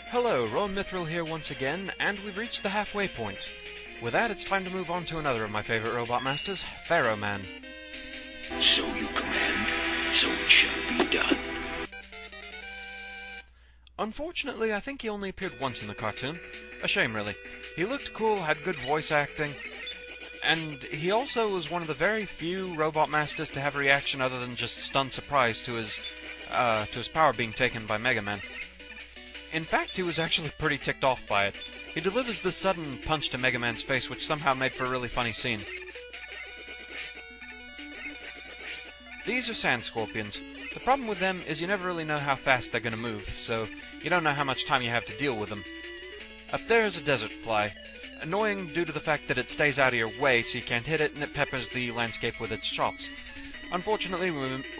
Hello, Rowan Mithril here once again, and we've reached the halfway point. With that, it's time to move on to another of my favorite robot masters, Pharaoh Man. So you command, so it shall be done. Unfortunately, I think he only appeared once in the cartoon. A shame, really. He looked cool, had good voice acting, and he also was one of the very few robot masters to have a reaction other than just stunned surprise to his power being taken by MegaMan. In fact, he was actually pretty ticked off by it. He delivers this sudden punch to MegaMan's face, which somehow made for a really funny scene. These are sand scorpions. The problem with them is you never really know how fast they're going to move, so you don't know how much time you have to deal with them. Up there is a desert fly. Annoying due to the fact that it stays out of your way so you can't hit it, and it peppers the landscape with its shots. Unfortunately,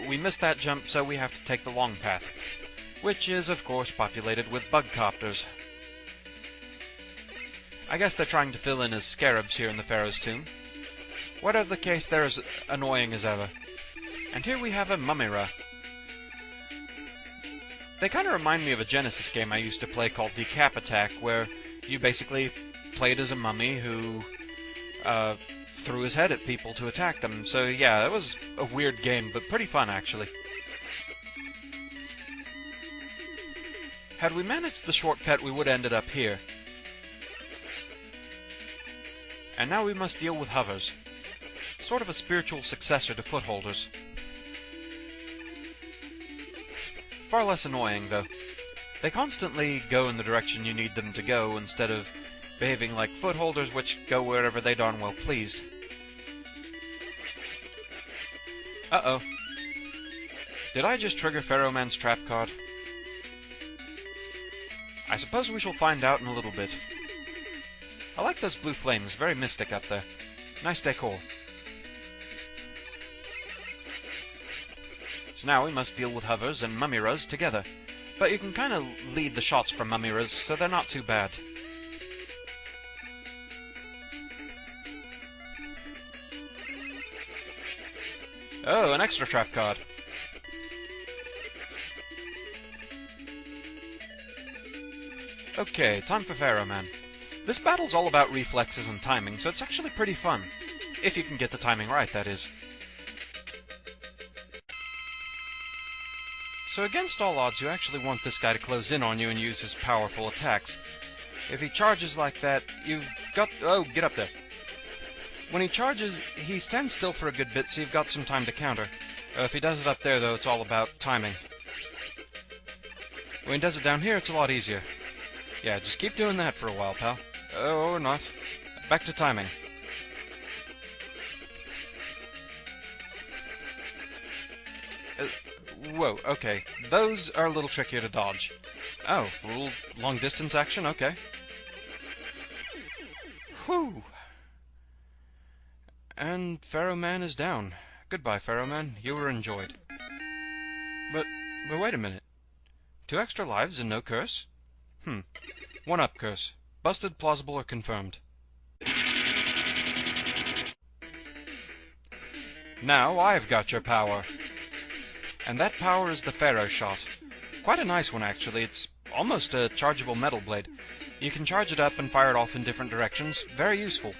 we missed that jump, so we have to take the long path, which is, of course, populated with bug copters. I guess they're trying to fill in as scarabs here in the Pharaoh's tomb. Whatever the case, they're as annoying as ever. And here we have a Mummira. They kind of remind me of a Genesis game I used to play called Decap Attack, where you basically played as a mummy who threw his head at people to attack them. So yeah, that was a weird game, but pretty fun actually. Had we managed the shortcut, we would have ended up here. And now we must deal with hovers. Sort of a spiritual successor to footholders. Far less annoying, though. They constantly go in the direction you need them to go, instead of behaving like footholders, which go wherever they darn well pleased. Uh-oh. Did I just trigger Pharaoh Man's trap card? I suppose we shall find out in a little bit. I like those blue flames, very mystic up there. Nice decor. So now we must deal with hovers and mummiras together. But you can kind of lead the shots from mummiras, so they're not too bad. Oh, an extra trap card. Okay, time for Pharaoh Man. This battle's all about reflexes and timing, so it's actually pretty fun. If you can get the timing right, that is. So against all odds, you actually want this guy to close in on you and use his powerful attacks. If he charges like that, you've got... Oh, get up there. When he charges, he stands still for a good bit, so you've got some time to counter. If he does it up there, though, it's all about timing. When he does it down here, it's a lot easier. Yeah, just keep doing that for a while, pal. Or not. Back to timing. Whoa, okay. Those are a little trickier to dodge. Oh, a little long-distance action? Okay. Whew! And Pharaoh Man is down. Goodbye, Pharaoh Man. You were enjoyed. But wait a minute. 2 extra lives and no curse? 1 up curse. Busted, plausible, or confirmed. Now I've got your power. And that power is the Pharaoh shot. Quite a nice one, actually. It's almost a chargeable metal blade. You can charge it up and fire it off in different directions. Very useful.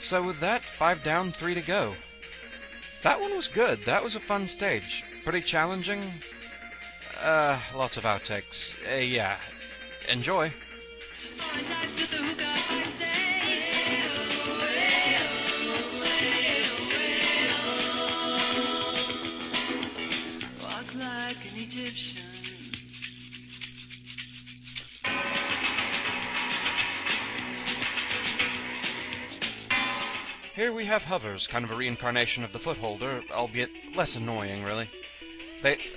So with that, 5 down, 3 to go. That one was good. That was a fun stage. Pretty challenging. Lots of outtakes. Yeah. Enjoy. Walk like an Egyptian. Here we have hovers, kind of a reincarnation of the footholder, albeit less annoying, really.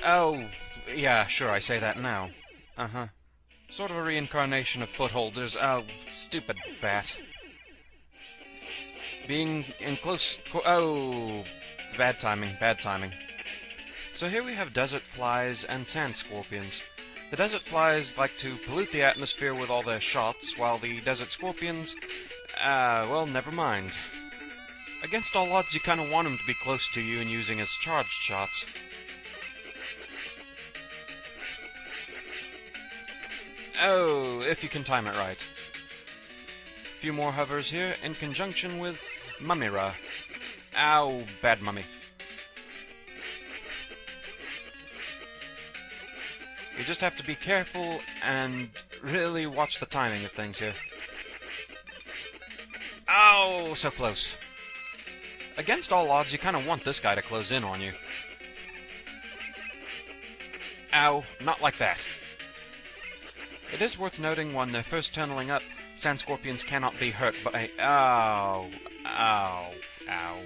Oh, yeah, sure, I say that now. Uh-huh. Sort of a reincarnation of footholders. Oh, stupid bat. Being in close... Oh, bad timing, bad timing. So here we have desert flies and sand scorpions. The desert flies like to pollute the atmosphere with all their shots, while the desert scorpions... well, never mind. Against all odds, you kind of want him to be close to you and using his charged shots. Oh, if you can time it right. A few more hovers here, in conjunction with Mummira. Ow, bad mummy. You just have to be careful and really watch the timing of things here. Ow, so close. Against all odds, you kind of want this guy to close in on you. Ow, not like that. It is worth noting when they're first tunneling up, sand scorpions cannot be hurt by... Ow, ow, ow.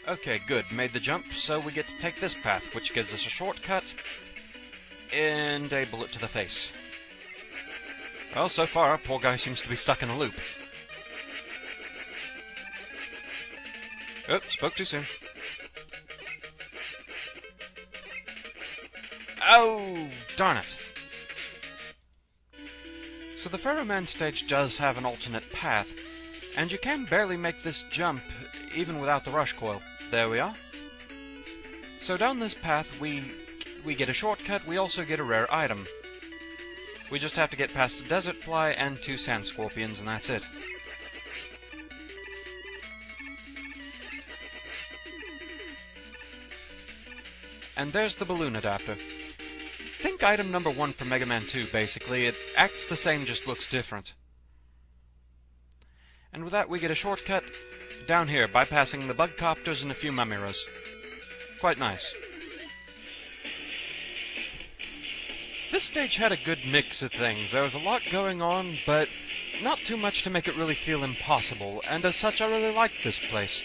Okay, good, made the jump, so we get to take this path, which gives us a shortcut and a bullet to the face. Well, so far, our poor guy seems to be stuck in a loop. Oh, spoke too soon. Oh, darn it. So the Pharaoh Man stage does have an alternate path, and you can barely make this jump even without the rush coil. There we are. So down this path we get a shortcut, we also get a rare item. We just have to get past a desert fly and 2 sand scorpions, and that's it. And there's the balloon adapter. Think item number 1 from MegaMan 2, basically. It acts the same, just looks different. And with that, we get a shortcut down here, bypassing the bug copters and a few mummiras. Quite nice. This stage had a good mix of things. There was a lot going on, but not too much to make it really feel impossible, and as such, I really liked this place.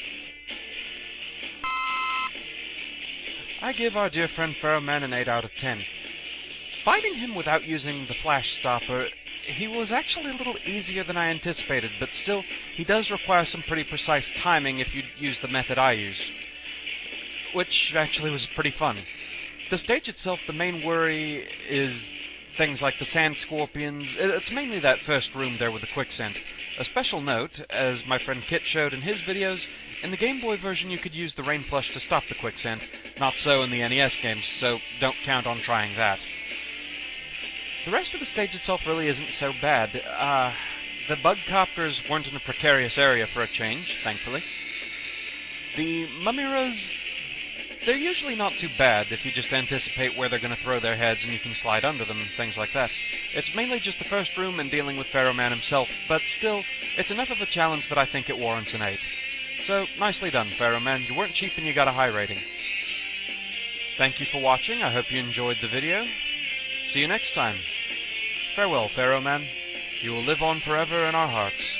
I give our dear friend Pharaoh Man an 8 out of 10. Fighting him without using the flash stopper, he was actually a little easier than I anticipated, but still, he does require some pretty precise timing if you use the method I used. Which actually was pretty fun. The stage itself, the main worry is things like the sand scorpions. It's mainly that first room there with the quicksand. A special note, as my friend Kit showed in his videos, in the Game Boy version you could use the rain flush to stop the quicksand. Not so in the NES games, so don't count on trying that. The rest of the stage itself really isn't so bad. The bug copters weren't in a precarious area for a change, thankfully. The mummiras, they're usually not too bad if you just anticipate where they're going to throw their heads and you can slide under them, things like that. It's mainly just the first room and dealing with Pharaoh Man himself, but still, it's enough of a challenge that I think it warrants an 8. So, nicely done, Pharaoh Man. You weren't cheap and you got a high rating. Thank you for watching. I hope you enjoyed the video. See you next time. Farewell, Pharaoh Man. You will live on forever in our hearts.